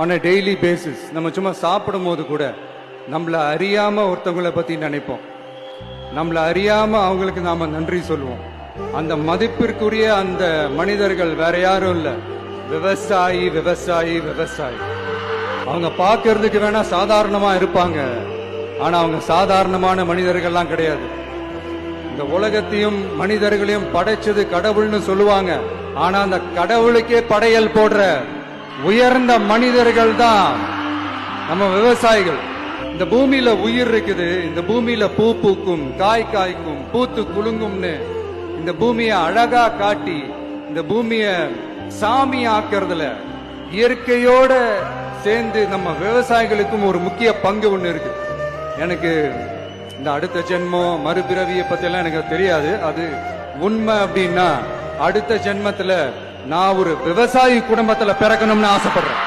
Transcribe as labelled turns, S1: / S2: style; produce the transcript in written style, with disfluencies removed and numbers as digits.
S1: On a daily basis. நம்ம சும்மா சாப்பிடும் போது கூட நம்மள அறியாம ஒருத்தவங்களை பத்தி நினைப்போம். நம்மள அறியாம அவங்களுக்கு நாம நன்றி சொல்லுவோம். அந்த மதிப்பிற்குரிய அந்த மனிதர்கள் வேற யாரும் இல்ல, விவசாயி விவசாயி விவசாயி. அவங்க பார்க்கறதுக்கு வேணா சாதாரணமா இருப்பாங்க, ஆனா அவங்க சாதாரணமான மனிதர்கள்லாம் கிடையாது. இந்த உலகத்தையும் மனிதர்களையும் படைச்சது கடவுள்னு சொல்லுவாங்க, ஆனா அந்த கடவுளுக்கே படையல் போடுற உயர்ந்த மனிதர்கள் தான் நம்ம விவசாயிகள். இந்த பூமியில உயிர் இருக்குது, இந்த பூமியில பூ பூக்கும், காய் காய்க்கும், பூத்து குலுங்கும்னு இந்த பூமியை அழகா காட்டி இந்த பூமிய சாமி ஆக்குறதுல இயற்கையோட சேர்ந்து நம்ம விவசாயிகளுக்கும் ஒரு முக்கிய பங்கு ஒண்ணு இருக்கு. எனக்கு இந்த அடுத்த ஜென்மம் மறுபிறவியை பத்தி எல்லாம் எனக்கு தெரியாது. அது உண்மை அப்படின்னா அடுத்த ஜென்மத்துல நான் ஒரு விவசாயி குடும்பத்துல பிறக்கணும்னு ஆசைப்படுறேன்.